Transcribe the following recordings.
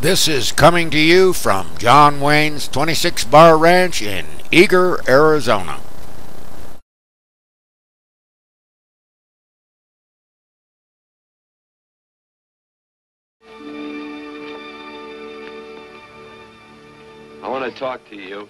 This is coming to you from John Wayne's 26 Bar Ranch in Eager, Arizona. I want to talk to you.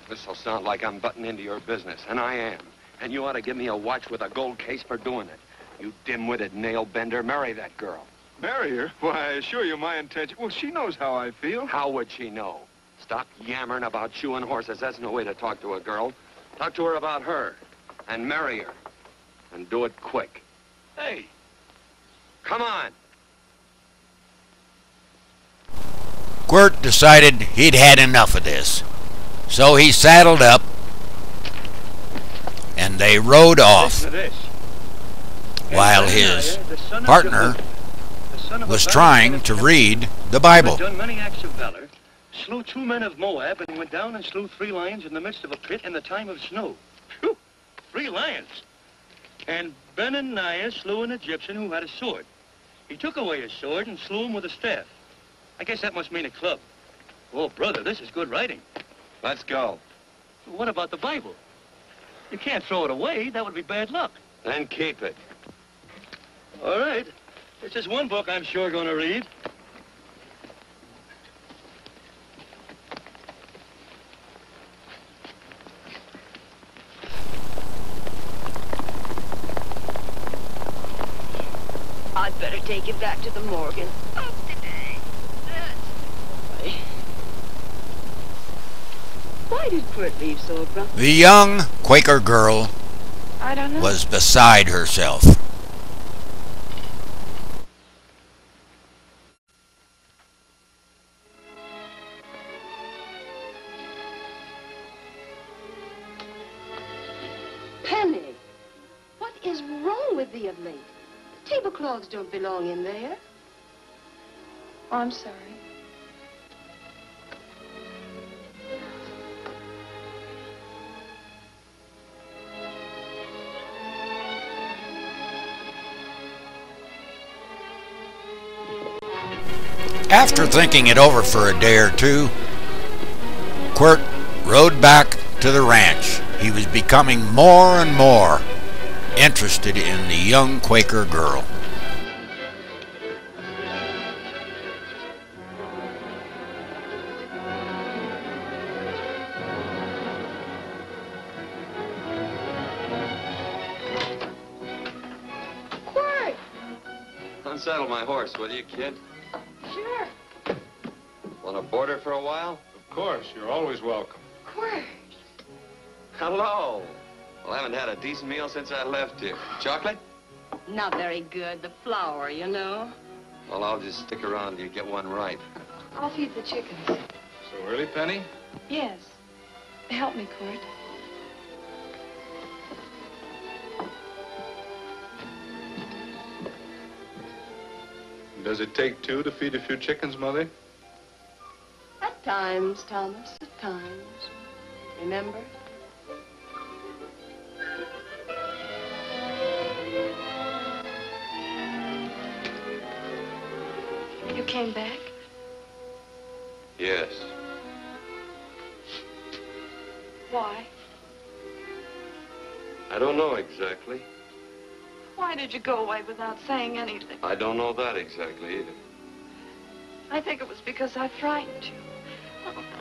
This'll sound like I'm butting into your business, and I am. And you ought to give me a watch with a gold case for doing it. You dim-witted nail-bender, marry that girl. Marry her? Why, I assure you my intention... Well, she knows how I feel. How would she know? Stop yammering about shoeing horses. That's no way to talk to a girl. Talk to her about her, and marry her. And do it quick. Hey, come on. Quirt decided he'd had enough of this. So he saddled up, and they rode off, while his partner was trying to read the Bible. Done many acts of valor, slew 2 men of Moab, and went down and slew 3 lions in the midst of a pit in the time of snow. Phew! 3 lions. And Benaniah slew an Egyptian who had a sword. He took away his sword and slew him with a staff. I guess that must mean a club. Oh, brother, this is good writing. Let's go. What about the Bible? You can't throw it away. That would be bad luck. Then keep it. All right. It's just one book I'm sure going to read. I'd better take it back to the Morgan. Why did Quirt leave so abruptly? The young Quaker girl I don't know. was beside herself. Penny, what is wrong with thee of late? Tablecloths don't belong in there. Oh, I'm sorry. After thinking it over for a day or two, Quirt rode back to the ranch. He was becoming more and more interested in the young Quaker girl. Quirt! Unsaddle my horse, will you, kid? Sure. Want to board her for a while? Of course, you're always welcome. Quirt. Hello. Well, I haven't had a decent meal since I left here. Chocolate? Not very good. The flour, you know. Well, I'll just stick around till you get one right. I'll feed the chickens. So early, Penny? Yes. Help me, Quirt. Does it take 2 to feed a few chickens, Mother? At times, Thomas, at times. Remember? You came back? Yes. Why? I don't know exactly. Why did you go away without saying anything? I don't know that exactly either. I think it was because I frightened you.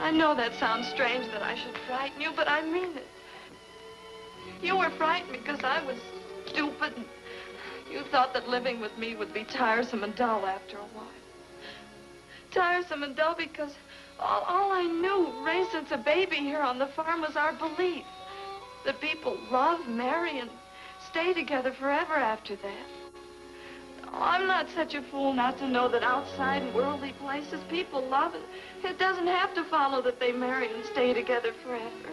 I know that sounds strange that I should frighten you, but I mean it. You were frightened because I was stupid. And you thought that living with me would be tiresome and dull after a while. Tiresome and dull because all I knew, raised since a baby here on the farm, was our belief that people love, marry, and stay together forever after that. Oh, I'm not such a fool not to know that outside in worldly places people love, and it doesn't have to follow that they marry and stay together forever.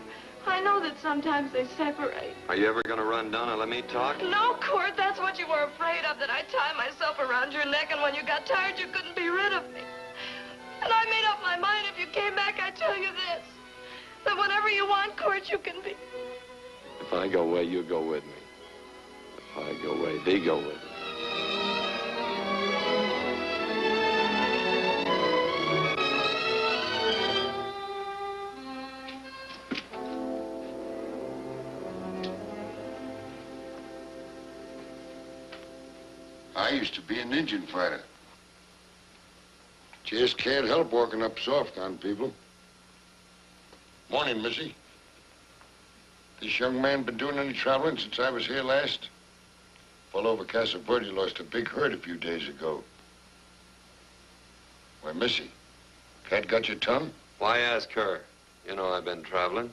I know that sometimes they separate. Are you ever going to run down and let me talk? No, Quirt, that's what you were afraid of, that I'd tie myself around your neck, and when you got tired, you couldn't be rid of me. And I made up my mind if you came back, I'd tell you this, that whatever you want, Quirt, you can be. If I go away, you go with me. I go away. They go with it. I used to be an Indian fighter. Just can't help walking up soft on people. Morning, Missy. This young man been doing any traveling since I was here last? Fellow over Casa Verde lost a big herd a few days ago. Why, Missy, cat got your tongue? Why ask her? You know I've been traveling.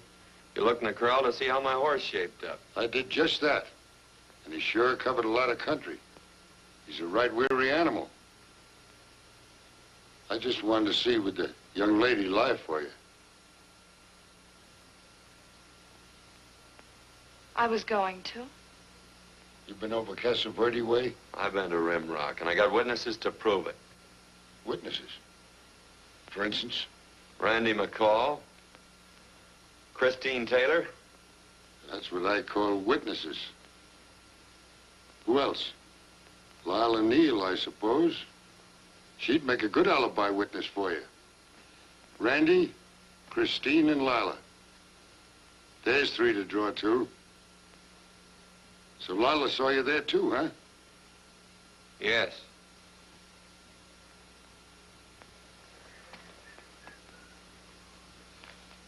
You looked in the corral to see how my horse shaped up. I did just that. And he sure covered a lot of country. He's a right weary animal. I just wanted to see would the young lady lie for you. I was going to. You've been over Casa Verde way? I've been to Rimrock, and I got witnesses to prove it. Witnesses? For instance? Randy McCall, Christine Taylor. That's what I call witnesses. Who else? Lila Neal, I suppose. She'd make a good alibi witness for you. Randy, Christine, and Lila. There's three to draw to. So Lila saw you there too, huh? Yes.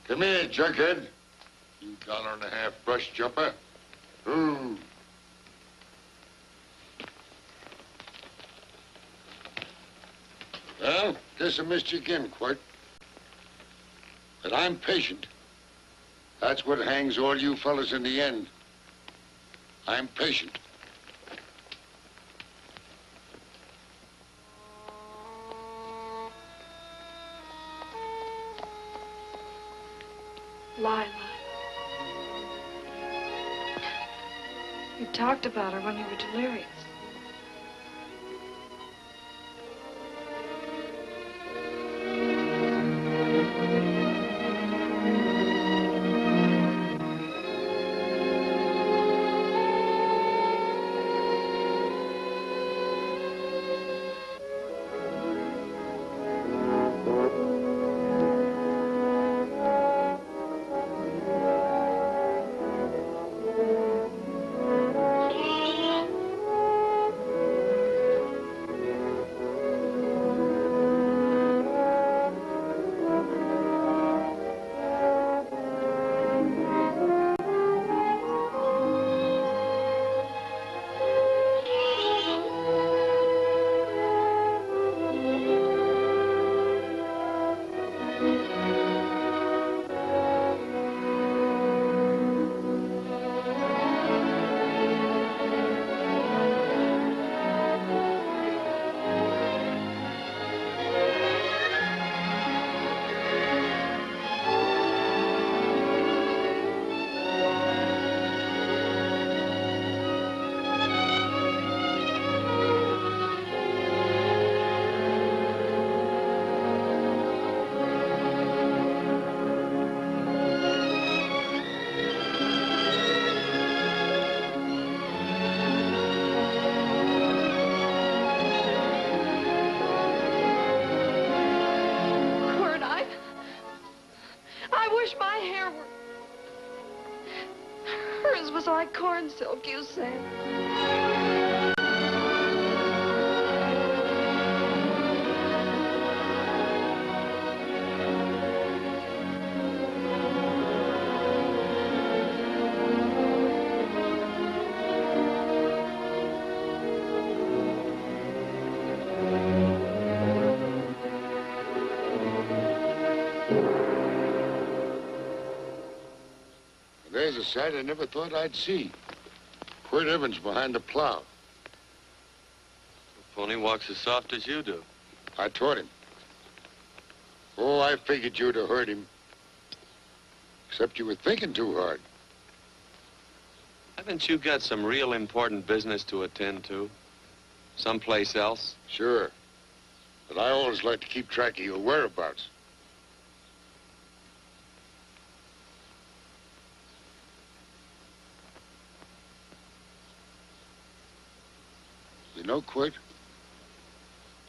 Come here, junkhead. You $1.50 brush jumper. Ooh. Well, guess I missed you again, Quirt. But I'm patient. That's what hangs all you fellas in the end. I'm patient. Lila. You talked about her when you were delirious. Like corn silk, you said. There's a sight I never thought I'd see. Quirt Evans behind the plow. The pony walks as soft as you do. I taught him. Oh, I figured you'd have hurt him. Except you were thinking too hard. Haven't you got some real important business to attend to? Someplace else? Sure. But I always like to keep track of your whereabouts. You know, Quirt,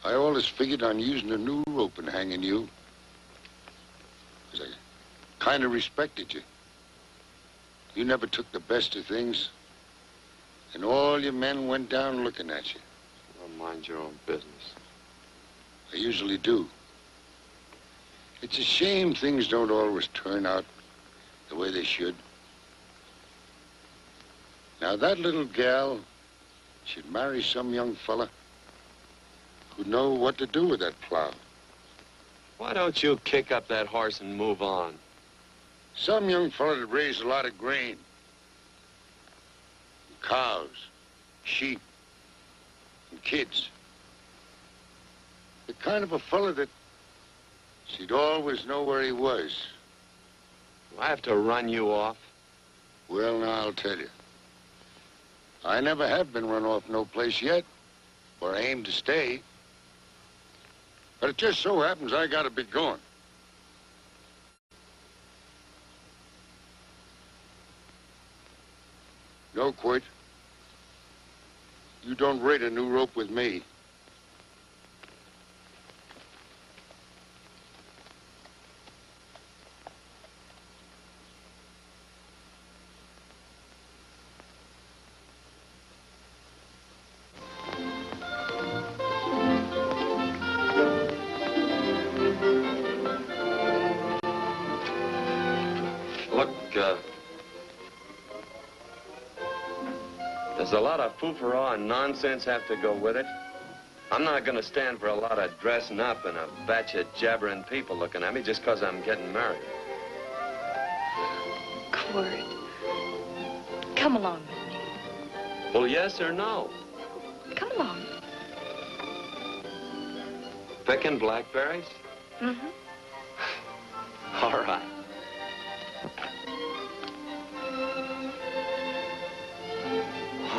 I always figured on using a new rope and hanging you. 'Cause I kind of respected you. You never took the best of things. And all your men went down looking at you. Well, mind your own business. I usually do. It's a shame things don't always turn out the way they should. Now, that little gal should marry some young fella who'd know what to do with that plow. Why don't you kick up that horse and move on? Some young fella that raised a lot of grain. Cows, sheep, and kids. The kind of a fella that she'd always know where he was. Do I have to run you off? Well, now, I'll tell you. I never have been run off no place yet, where I aim to stay. But it just so happens I gotta be going. No, Quirt. You don't raid a new rope with me. There's a lot of foo-for-all and nonsense have to go with it. I'm not going to stand for a lot of dressing up and a batch of jabbering people looking at me just because I'm getting married. Quirt, come along with me. Well, yes or no? Come along. Picking blackberries? Mm-hmm. All right.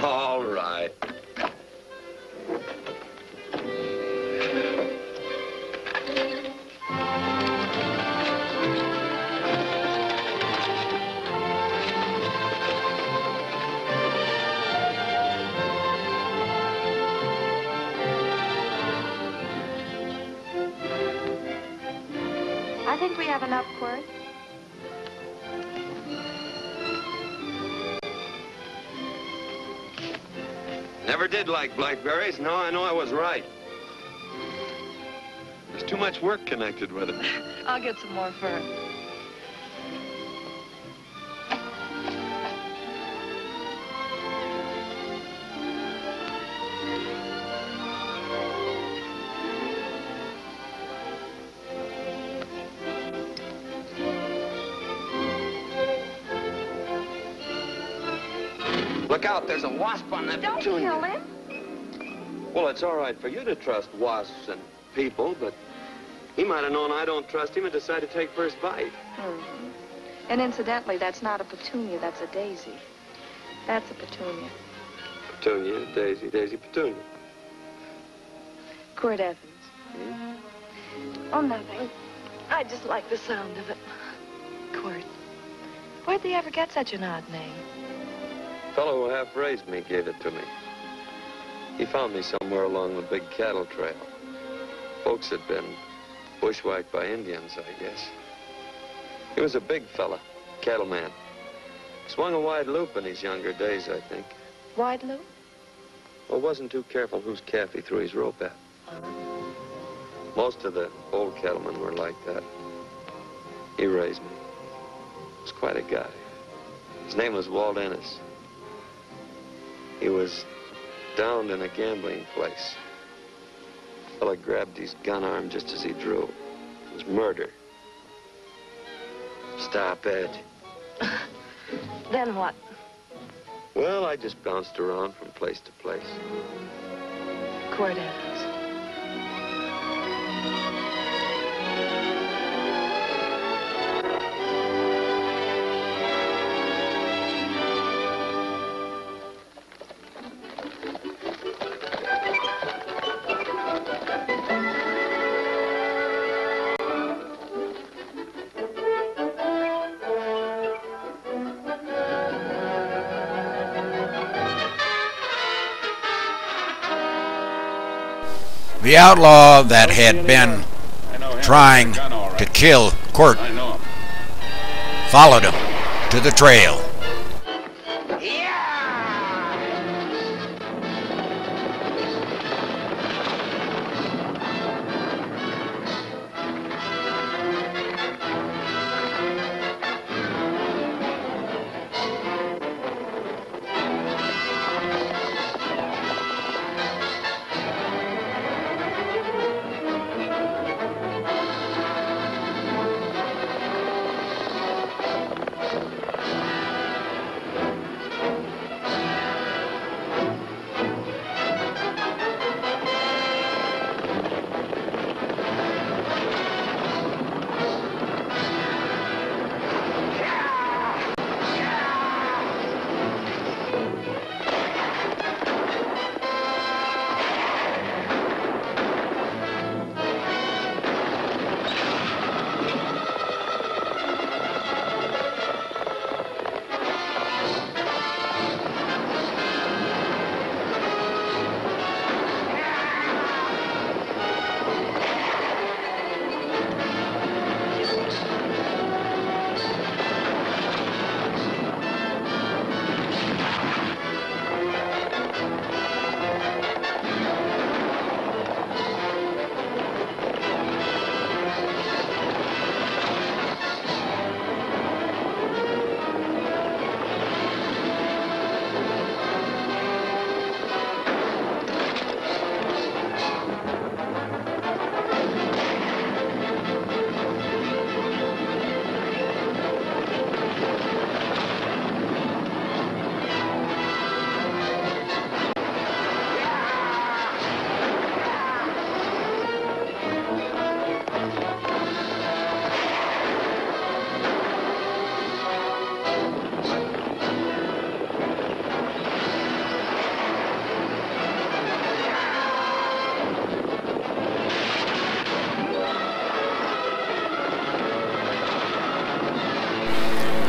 All right. I think we have enough, Quirt. Never did like blackberries. Now I know I was right. There's too much work connected with it. I'll get some more first. Look out, there's a wasp on that Don't petunia. kill him. Well, it's all right for you to trust wasps and people, but he might have known I don't trust him and decided to take first bite. Mm-hmm. And incidentally, that's not a petunia, that's a daisy. That's a petunia. Petunia, daisy, daisy, petunia. Quirt Evans. Hmm? Oh, nothing. I just like the sound of it. Quirt, where'd they ever get such an odd name? The fellow who half raised me gave it to me. He found me somewhere along the big cattle trail. Folks had been bushwhacked by Indians, I guess. He was a big fella, cattleman. Swung a wide loop in his younger days, I think. Wide loop? Well, wasn't too careful whose calf he threw his rope at. Most of the old cattlemen were like that. He raised me. He was quite a guy. His name was Walt Ennis. He was downed in a gambling place. The fella grabbed his gun arm just as he drew. It was murder. Stop it. Then what? Well, I just bounced around from place to place. Quirt Evans. The outlaw that had been trying to kill Quirt followed him to the trail.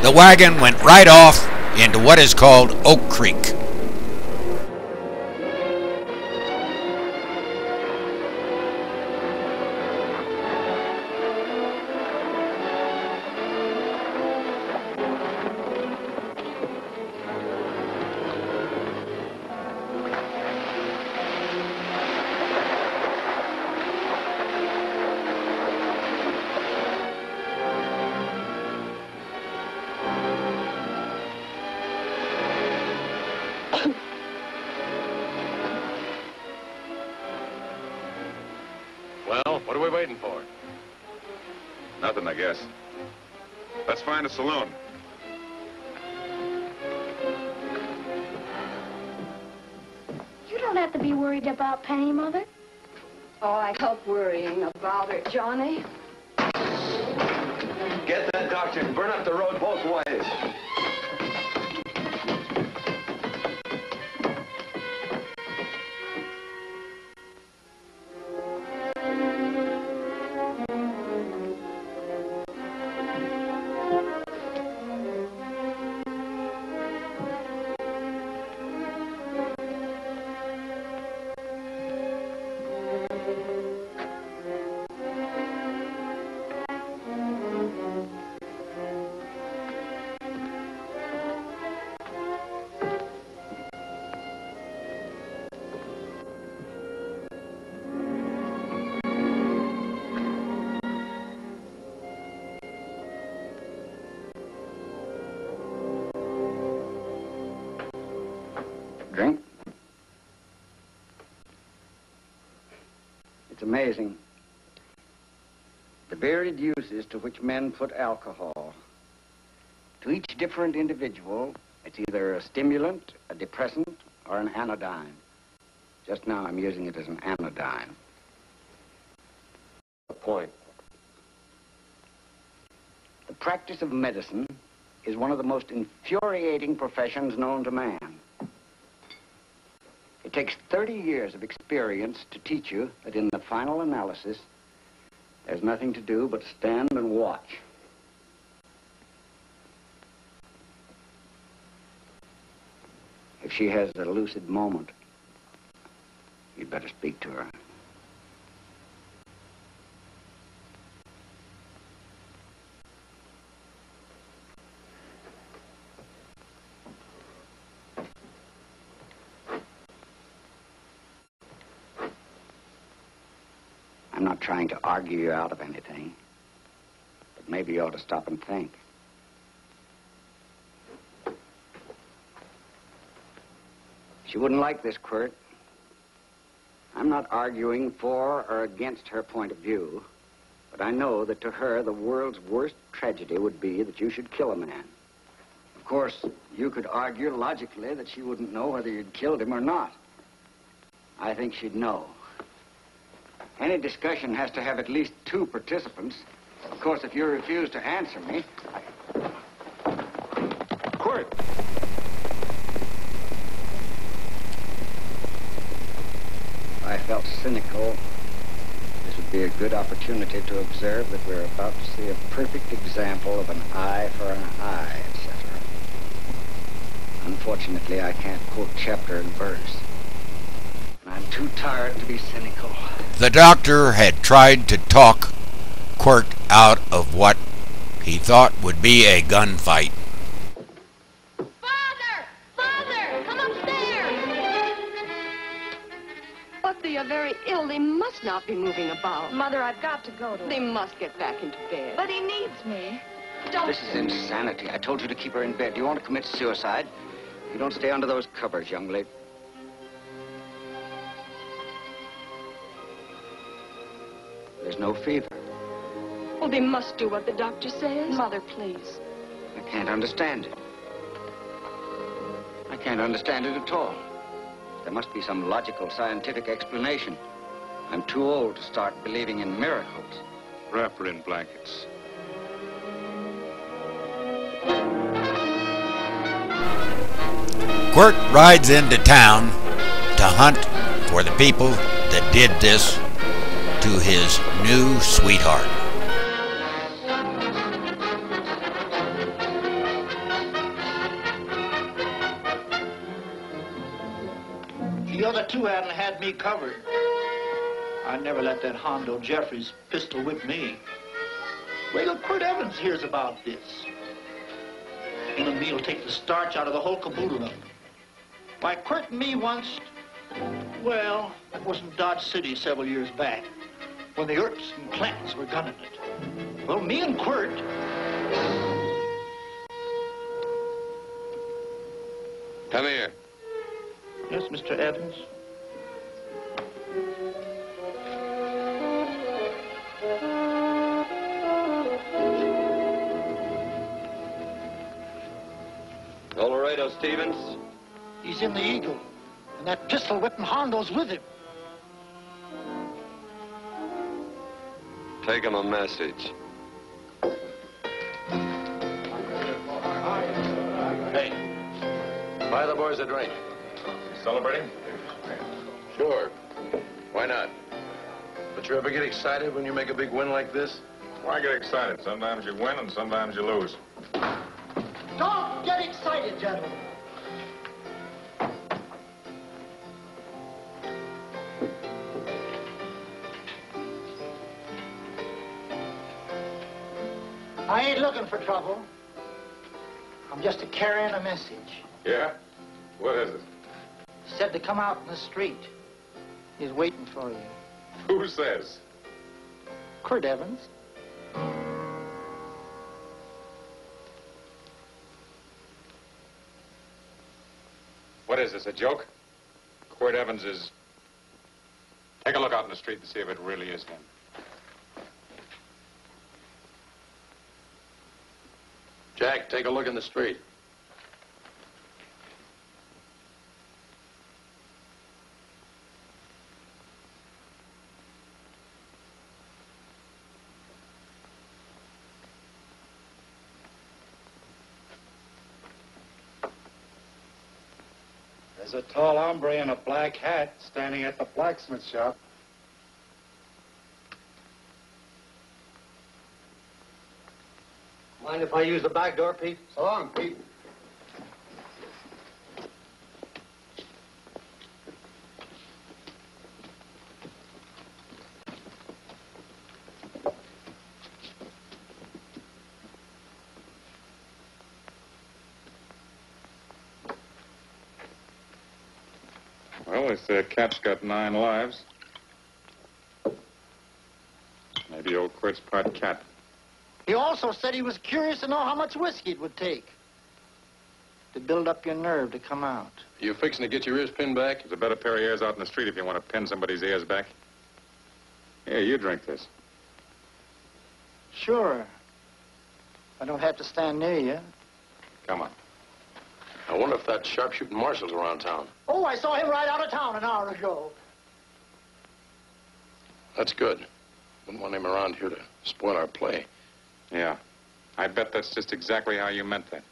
The wagon went right off into what is called Oak Creek. Well, what are we waiting for? Nothing, I guess. Let's find a saloon. You don't have to be worried about Penny, Mother. Oh, I help worrying about her, Johnny. Get that doctor and burn up the road both ways. Drink? It's amazing. The varied uses to which men put alcohol. To each different individual, it's either a stimulant, a depressant, or an anodyne. Just now, I'm using it as an anodyne. A point. The practice of medicine is one of the most infuriating professions known to man. It takes 30 years of experience to teach you that in the final analysis, there's nothing to do but stand and watch. If she has a lucid moment, you'd better speak to her. I'm not trying to argue you out of anything. But maybe you ought to stop and think. She wouldn't like this, Quirt. I'm not arguing for or against her point of view, but I know that to her, the world's worst tragedy would be that you should kill a man. Of course, you could argue logically that she wouldn't know whether you'd killed him or not. I think she'd know. Any discussion has to have at least 2 participants. Of course, if you refuse to answer me... Quirt! I felt cynical. This would be a good opportunity to observe that we're about to see a perfect example of an eye for an eye, etc. Unfortunately, I can't quote chapter and verse. And I'm too tired to be cynical. The doctor had tried to talk Quirt out of what he thought would be a gunfight. Father! Father! Come upstairs! But they are very ill. They must not be moving about. Mother, I've got to go to They must get back into bed. But he needs me. Don't... This is insanity. I told you to keep her in bed. Do you want to commit suicide? You don't stay under those covers, young lady. There's no fever. Oh, they must do what the doctor says. Mother, please. I can't understand it. I can't understand it at all. There must be some logical, scientific explanation. I'm too old to start believing in miracles. Wrap her in blankets. Quirt rides into town to hunt for the people that did this to his new sweetheart. The other 2 hadn't had me covered. I never let that Hondo Jeffries pistol whip me. Wait till Quirt Evans hears about this. Him and me'll take the starch out of the whole caboodle of it. Why, Quirt and me once, well, that was in Dodge City several years back, when the Earps and Clantons were gunning it. Well, me and Quirt... Come here. Yes, Mr. Evans? Colorado Stevens. He's in the Eagle, and that pistol whipping Hondo's with him. Take him a message. Hey, buy the boys a drink. Celebrating? Sure. Why not? But you ever get excited when you make a big win like this? Why get excited? Sometimes you win and sometimes you lose. Don't get excited, gentlemen. I ain't looking for trouble. I'm just carrying a message. Yeah? What is it? Said to come out in the street. He's waiting for you. Who says? Quirt Evans. What is this, a joke? Quirt Evans is... Take a look out in the street and see if it really is him. Jack, take a look in the street. There's a tall hombre in a black hat standing at the blacksmith shop. Mind if I use the back door, Pete? So long, Pete. Well, they say a cat's got 9 lives. Quirt's part cat. He also said he was curious to know how much whiskey it would take to build up your nerve to come out. You fixing to get your ears pinned back? There's a better pair of ears out in the street if you want to pin somebody's ears back. Here, you drink this. Sure. I don't have to stand near you. Come on. I wonder if that sharpshooting marshal's around town. Oh, I saw him ride out of town an hour ago. That's good. Wouldn't want him around here to spoil our play. Yeah. I bet that's just exactly how you meant that.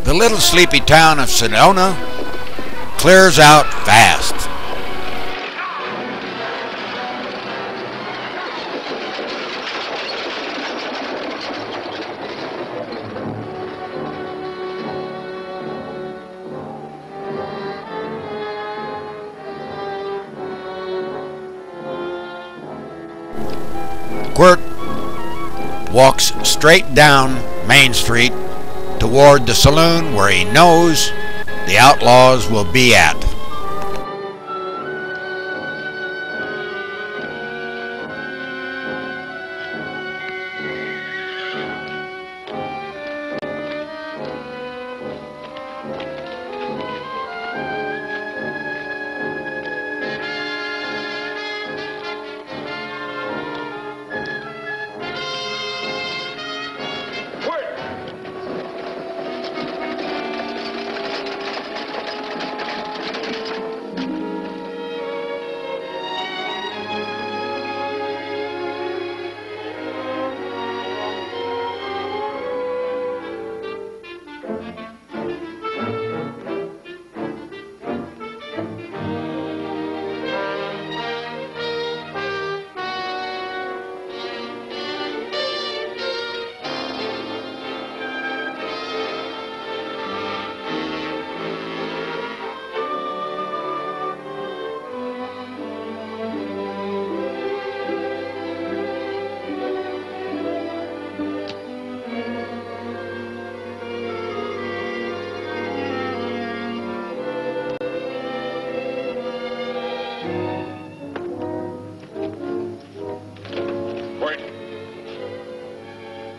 The little sleepy town of Sedona clears out fast. Quirt walks straight down Main Street toward the saloon where he knows the outlaws will be at.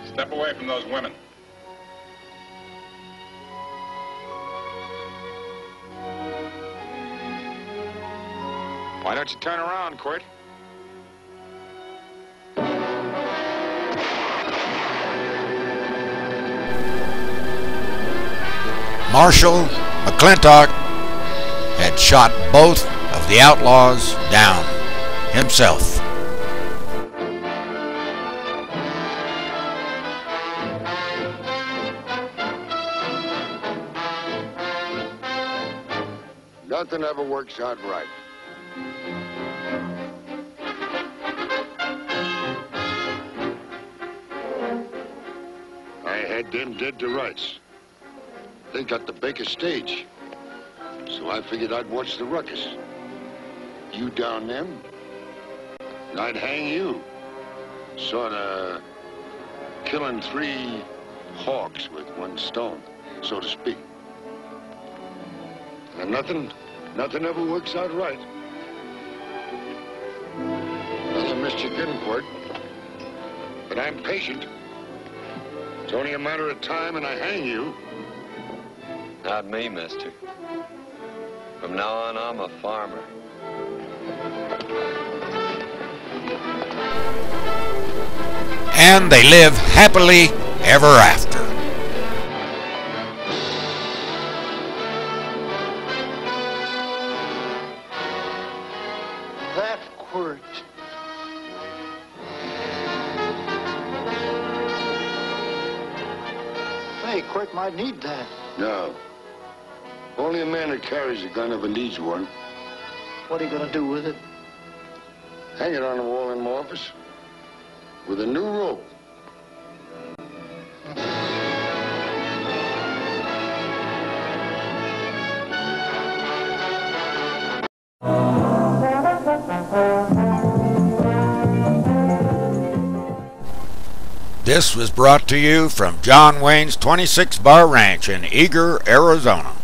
Step away from those women. Why don't you turn around, Quirt? Marshal McClintock had shot both of the outlaws down himself. Nothing ever works out right. I had them dead to rights. They got the Baker stage. So I figured I'd watch the ruckus. You down them, and I'd hang you. Sorta killing 3 hawks with 1 stone, so to speak. And nothing ever works out right. Well, I missed you getting for it. But I'm patient. It's only a matter of time and I hang you. Not me, mister. From now on, I'm a farmer. And they live happily ever after. That Quirt. Hey, Quirt might need that. No. Only a man that carries a gun ever needs one. What are you gonna do with it? Hang it on the wall in my office with a new rope. This was brought to you from John Wayne's 26 Bar Ranch in Eager, Arizona.